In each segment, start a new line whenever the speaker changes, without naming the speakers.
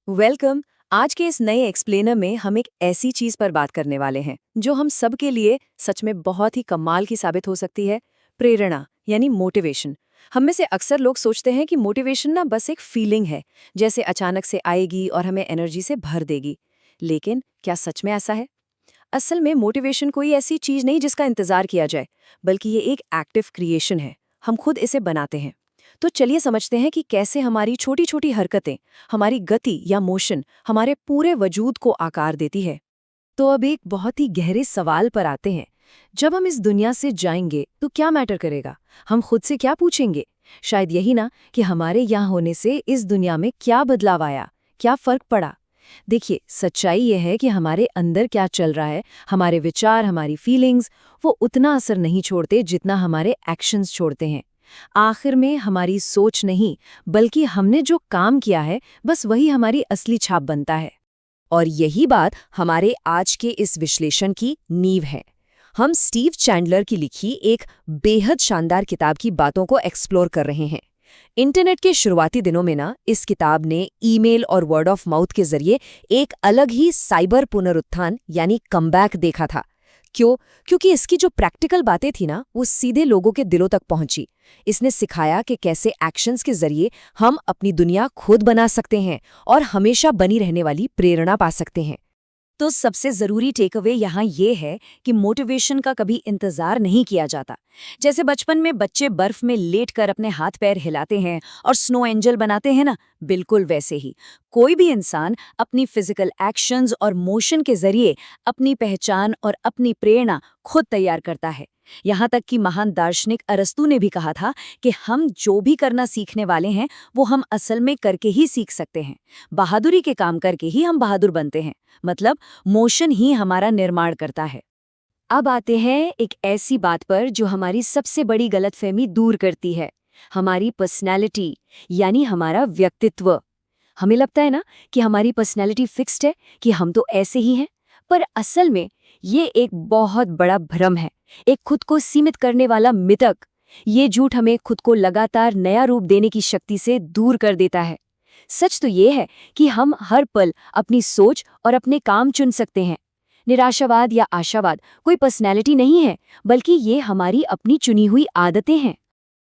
Welcome. आज के इस नए एक्सप्लेनर में हम एक ऐसी चीज पर बात करने वाले हैं जो हम सब के लिए सच में बहुत ही कमाल की साबित हो सकती है। प्रेरणा यानी मोटिवेशन। हम में से अक्सर लोग सोचते हैं कि मोटिवेशन ना बस एक फीलिंग है, जैसे अचानक से आएगी और हमें एनर्जी से भर देगी। लेकिन क्या सच में ऐसा है? असल में मोटिवेशन कोई ऐसी चीज नहीं जिसका इंतजार किया जाए, बल्कि ये एक एक्टिव क्रिएशन है। हम खुद इसे बनाते हैं। तो चलिए समझते हैं कि कैसे हमारी छोटी छोटी हरकतें, हमारी गति या मोशन हमारे पूरे वजूद को आकार देती है। तो अब एक बहुत ही गहरे सवाल पर आते हैं। जब हम इस दुनिया से जाएंगे तो क्या मैटर करेगा? हम खुद से क्या पूछेंगे? शायद यही ना, कि हमारे यहाँ होने से इस दुनिया में क्या बदलाव आया, क्या फर्क पड़ा। देखिए, सच्चाई यह है कि हमारे अंदर क्या चल रहा है, हमारे विचार, हमारी फीलिंग्स, वो उतना असर नहीं छोड़ते जितना हमारे एक्शंस छोड़ते हैं। आखिर में हमारी सोच नहीं, बल्कि हमने जो काम किया है, बस वही हमारी असली छाप बनता है। और यही बात हमारे आज के इस विश्लेषण की नींव है। हम स्टीव चैंडलर की लिखी एक बेहद शानदार किताब की बातों को एक्सप्लोर कर रहे हैं। इंटरनेट के शुरुआती दिनों में ना, इस किताब ने ईमेल और वर्ड ऑफ माउथ के जरिए एक अलग ही साइबर पुनरुत्थान यानी कमबैक देखा था। क्यों? क्योंकि इसकी जो प्रैक्टिकल बातें थी ना, वो सीधे लोगों के दिलों तक पहुंची। इसने सिखाया कि कैसे एक्शंस के जरिए हम अपनी दुनिया खुद बना सकते हैं और हमेशा बनी रहने वाली प्रेरणा पा सकते हैं। तो सबसे जरूरी टेकअवे यहाँ ये है कि मोटिवेशन का कभी इंतजार नहीं किया जाता। जैसे बचपन में बच्चे बर्फ में लेटकर अपने हाथ पैर हिलाते हैं और स्नो एंजल बनाते हैं ना, बिल्कुल वैसे ही कोई भी इंसान अपनी फिजिकल एक्शंस और मोशन के जरिए अपनी पहचान और अपनी प्रेरणा खुद तैयार करता है। यहाँ तक कि महान दार्शनिक अरस्तू ने भी कहा था कि हम जो भी करना सीखने वाले हैं, वो हम असल में करके ही सीख सकते हैं। बहादुरी के काम करके ही हम बहादुर बनते हैं। मतलब मोशन ही हमारा निर्माण करता है। अब आते हैं एक ऐसी बात पर जो हमारी सबसे बड़ी गलतफहमी दूर करती है, हमारी पर्सनैलिटी यानी हमारा व्यक्तित्व। हमें लगता है ना कि हमारी पर्सनैलिटी फिक्स्ड है, कि हम तो ऐसे ही हैं। पर असल में ये एक बहुत बड़ा भ्रम है, एक खुद को सीमित करने वाला मिथक। ये झूठ हमें खुद को लगातार नया रूप देने की शक्ति से दूर कर देता है। सच तो ये है कि हम हर पल अपनी सोच और अपने काम चुन सकते हैं। निराशावाद या आशावाद कोई पर्सनैलिटी नहीं है, बल्कि ये हमारी अपनी चुनी हुई आदतें हैं।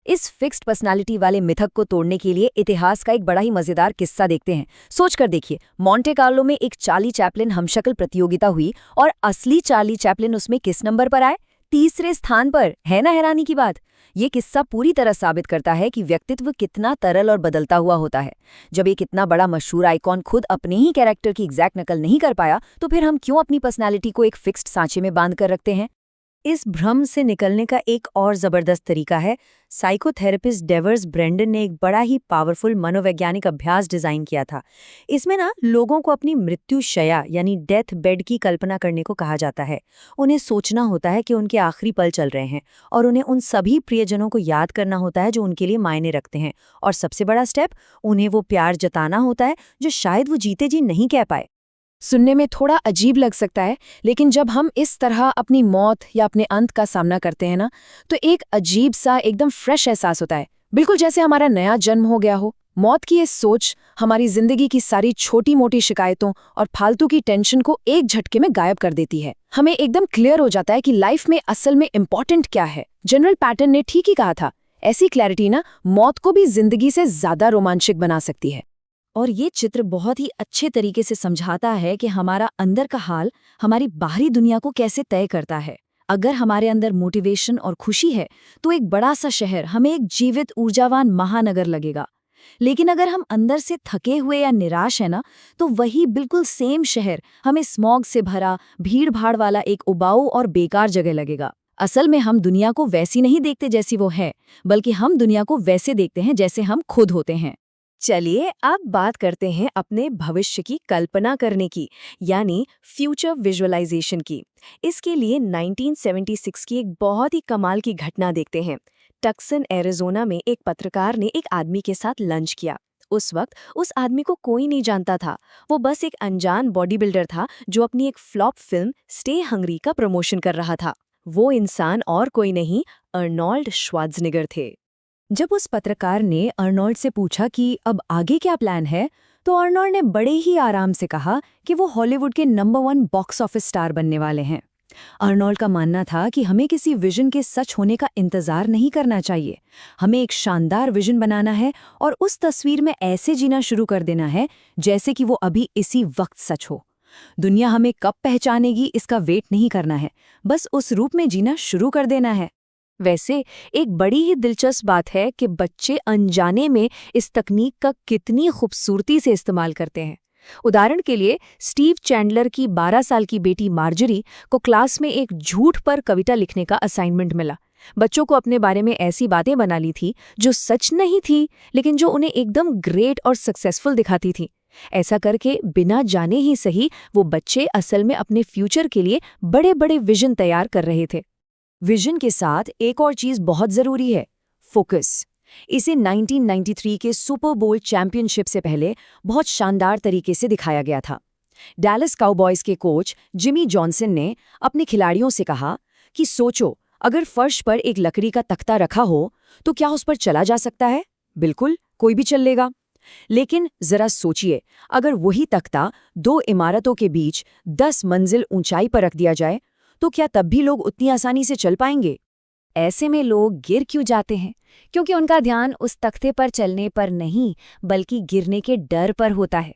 इस फिक्स्ड पर्सनालिटी वाले मिथक को तोड़ने के लिए इतिहास का एक बड़ा ही मजेदार किस्सा देखते हैं। सोच कर देखिए, मोंटे कार्लो में एक चार्ली चैपलिन हमशक्ल प्रतियोगिता हुई और असली चार्ली चैपलिन उसमें किस नंबर पर आए? तीसरे स्थान पर। है ना हैरानी की बात? ये किस्सा पूरी तरह साबित करता है कि व्यक्तित्व कितना तरल और बदलता हुआ होता है। जब एक इतना बड़ा मशहूर आइकॉन खुद अपने ही कैरेक्टर की एग्जैक्ट नकल नहीं कर पाया, तो फिर हम क्यों अपनी पर्सनैलिटी को एक फिक्स्ड सांचे में बांध कर रखते हैं? इस भ्रम से निकलने का एक और जबरदस्त तरीका है। साइकोथेरेपिस्ट डेवर्स ब्रेंडन ने एक बड़ा ही पावरफुल मनोवैज्ञानिक अभ्यास डिजाइन किया था। इसमें ना, लोगों को अपनी मृत्यु शैया यानी डेथ बेड की कल्पना करने को कहा जाता है। उन्हें सोचना होता है कि उनके आखिरी पल चल रहे हैं, और उन्हें उन सभी प्रियजनों को याद करना होता है जो उनके लिए मायने रखते हैं। और सबसे बड़ा स्टेप, उन्हें वो प्यार जताना होता है जो शायद वो जीते जी नहीं कह पाए। सुनने में थोड़ा अजीब लग सकता है, लेकिन जब हम इस तरह अपनी मौत या अपने अंत का सामना करते हैं ना, तो एक अजीब सा, एकदम फ्रेश एहसास होता है, बिल्कुल जैसे हमारा नया जन्म हो गया हो। मौत की ये सोच हमारी जिंदगी की सारी छोटी मोटी शिकायतों और फालतू की टेंशन को एक झटके में गायब कर देती है। हमें एकदम क्लियर हो जाता है कि लाइफ में असल में इम्पोर्टेंट क्या है। जनरल पैटर्न ने ठीक ही कहा था, ऐसी क्लैरिटी ना मौत को भी जिंदगी से ज्यादा रोमांचक बना सकती है। और ये चित्र बहुत ही अच्छे तरीके से समझाता है कि हमारा अंदर का हाल हमारी बाहरी दुनिया को कैसे तय करता है। अगर हमारे अंदर मोटिवेशन और खुशी है, तो एक बड़ा सा शहर हमें एक जीवित ऊर्जावान महानगर लगेगा। लेकिन अगर हम अंदर से थके हुए या निराश है ना, तो वही बिल्कुल सेम शहर हमें स्मॉग से भरा, भीड़ भाड़ वाला एक उबाऊ और बेकार जगह लगेगा। असल में हम दुनिया को वैसी नहीं देखते जैसी वो है, बल्कि हम दुनिया को वैसे देखते हैं जैसे हम खुद होते हैं। चलिए अब बात करते हैं अपने भविष्य की कल्पना करने की, यानी फ्यूचर विजुअलाइजेशन की। इसके लिए 1976 की एक बहुत ही कमाल की घटना देखते हैं। टक्सन एरिज़ोना में एक पत्रकार ने एक आदमी के साथ लंच किया। उस वक्त उस आदमी को कोई नहीं जानता था। वो बस एक अनजान बॉडी बिल्डर था जो अपनी एक फ्लॉप फिल्म स्टे हंग्री का प्रमोशन कर रहा था। वो इंसान और कोई नहीं, अर्नोल्ड श्वार्ज़नेगर थे। जब उस पत्रकार ने अर्नोल्ड से पूछा कि अब आगे क्या प्लान है, तो अर्नोल्ड ने बड़े ही आराम से कहा कि वो हॉलीवुड के नंबर 1 बॉक्स ऑफिस स्टार बनने वाले हैं। अर्नोल्ड का मानना था कि हमें किसी विजन के सच होने का इंतजार नहीं करना चाहिए। हमें एक शानदार विजन बनाना है और उस तस्वीर में ऐसे जीना शुरू कर देना है जैसे कि वो अभी इसी वक्त सच हो। दुनिया हमें कब पहचानेगी इसका वेट नहीं करना है, बस उस रूप में जीना शुरू कर देना है। वैसे एक बड़ी ही दिलचस्प बात है कि बच्चे अनजाने में इस तकनीक का कितनी खूबसूरती से इस्तेमाल करते हैं। उदाहरण के लिए स्टीव चैंडलर की 12 साल की बेटी मार्जरी को क्लास में एक झूठ पर कविता लिखने का असाइनमेंट मिला। बच्चों को अपने बारे में ऐसी बातें बना ली थी जो सच नहीं थी, लेकिन जो उन्हें एकदम ग्रेट और सक्सेसफुल दिखाती थी। ऐसा करके बिना जाने ही सही वो बच्चे असल में अपने फ्यूचर के लिए बड़े बड़े विजन तैयार कर रहे थे। विजन के साथ एक और चीज बहुत जरूरी है, फोकस। इसे 1993 के सुपर बोल चैंपियनशिप से पहले बहुत शानदार तरीके से दिखाया गया था। डैलस काउबॉयज के कोच जिमी जॉनसन ने अपने खिलाड़ियों से कहा कि सोचो, अगर फर्श पर एक लकड़ी का तख्ता रखा हो तो क्या उस पर चला जा सकता है? बिल्कुल, कोई भी चल लेगा। लेकिन जरा सोचिए, अगर वही तख्ता 2 इमारतों के बीच 10 मंजिल ऊंचाई पर रख दिया जाए तो क्या तब भी लोग उतनी आसानी से चल पाएंगे? ऐसे में लोग गिर क्यों जाते हैं? क्योंकि उनका ध्यान उस तख्ते पर चलने पर नहीं, बल्कि गिरने के डर पर होता है।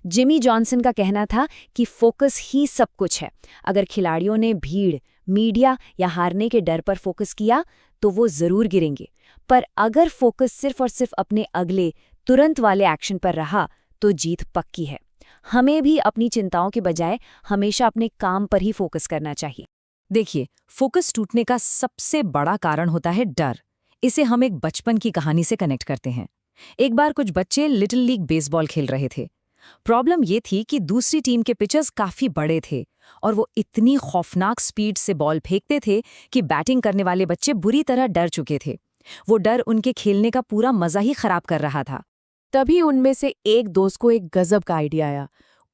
जिमी जॉनसन का कहना था कि फोकस ही सब कुछ है। अगर खिलाड़ियों ने भीड़, मीडिया या हारने के डर पर फोकस किया तो वो जरूर गिरेंगे, पर अगर फोकस सिर्फ और सिर्फ अपने अगले तुरंत वाले एक्शन पर रहा तो जीत पक्की है। हमें भी अपनी चिंताओं के बजाय हमेशा अपने काम पर ही फोकस करना चाहिए। देखिए, फोकस टूटने का सबसे बड़ा कारण होता है डर। इसे हम एक बचपन की कहानी से कनेक्ट करते हैं। एक बार कुछ बच्चे लिटिल लीग बेसबॉल खेल रहे थे। प्रॉब्लम ये थी कि दूसरी टीम के पिचर्स काफी बड़े थे और वो इतनी खौफनाक स्पीड से बॉल फेंकते थे कि बैटिंग करने वाले बच्चे बुरी तरह डर चुके थे। वो डर उनके खेलने का पूरा मजा ही खराब कर रहा था।
तभी उनमें से एक दोस्त को एक गजब का आइडिया आया।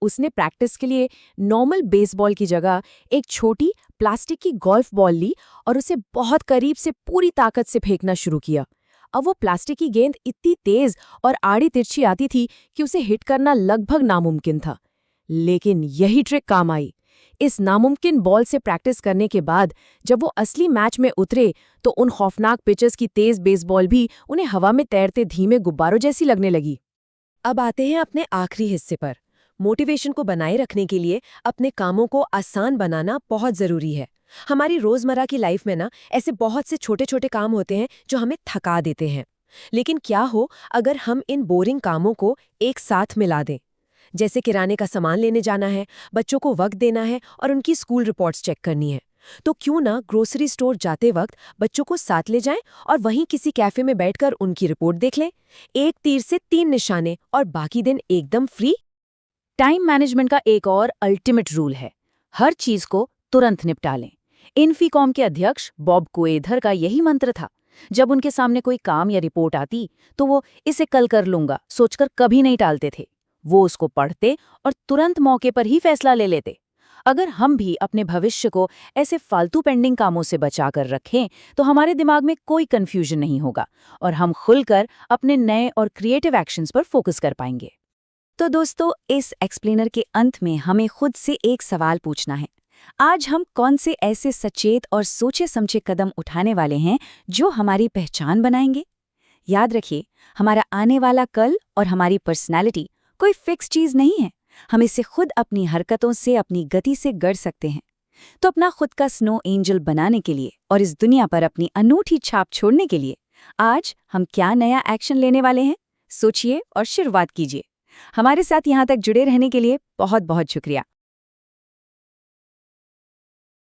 उसने प्रैक्टिस के लिए नॉर्मल बेसबॉल की जगह एक छोटी प्लास्टिक की गोल्फ बॉल ली और उसे बहुत करीब से पूरी ताकत से फेंकना शुरू किया। अब वो प्लास्टिक की गेंद इतनी तेज और आड़ी तिरछी आती थी कि उसे हिट करना लगभग नामुमकिन था। लेकिन यही ट्रिक काम आई। इस नामुमकिन बॉल से प्रैक्टिस करने के बाद जब वो असली मैच में उतरे तो उन खौफनाक पिचर्स की तेज बेसबॉल भी उन्हें हवा में तैरते धीमे गुब्बारों जैसी लगने लगी।
अब आते हैं अपने आखिरी हिस्से पर। मोटिवेशन को बनाए रखने के लिए अपने कामों को आसान बनाना बहुत जरूरी है। हमारी रोजमर्रा की लाइफ में ना ऐसे बहुत से छोटे छोटे काम होते हैं जो हमें थका देते हैं। लेकिन क्या हो अगर हम इन बोरिंग कामों को एक साथ मिला दें? जैसे किराने का सामान लेने जाना है, बच्चों को वक्त देना है और उनकी स्कूल रिपोर्ट्स चेक करनी है। तो क्यों ना ग्रोसरी स्टोर जाते वक्त बच्चों को साथ ले जाएं और वहीं किसी कैफे में बैठकर उनकी रिपोर्ट देख लें। एक तीर से 3 निशाने और बाकी दिन एकदम फ्री।
टाइम मैनेजमेंट का एक और अल्टीमेट रूल है, हर चीज को तुरंत निपटा लें। इन्फीकॉम के अध्यक्ष बॉब कोएधर का यही मंत्र था। जब उनके सामने कोई काम या रिपोर्ट आती तो वो इसे कल कर लूंगा सोचकर कभी नहीं टालते थे। वो उसको पढ़ते और तुरंत मौके पर ही फैसला ले लेते। अगर हम भी अपने भविष्य को ऐसे फालतू पेंडिंग कामों से बचाकर रखें तो हमारे दिमाग में कोई कंफ्यूजन नहीं होगा और हम खुलकर अपने नए और क्रिएटिव एक्शंस पर फोकस कर पाएंगे। तो दोस्तों, इस एक्सप्लेनर के अंत में हमें खुद से एक सवाल पूछना है। आज हम कौन से ऐसे सचेत और सोचे समझे कदम उठाने वाले हैं जो हमारी पहचान बनाएंगे? याद रखिए, हमारा आने वाला कल और हमारी पर्सनैलिटी कोई फिक्स चीज नहीं है। हम इसे खुद अपनी हरकतों से, अपनी गति से गढ़ सकते हैं। तो अपना खुद का स्नो एंजल बनाने के लिए और इस दुनिया पर अपनी अनूठी छाप छोड़ने के लिए आज हम क्या नया एक्शन लेने वाले हैं? सोचिए और शुरुआत कीजिए। हमारे साथ यहाँ तक जुड़े रहने के लिए बहुत बहुत शुक्रिया।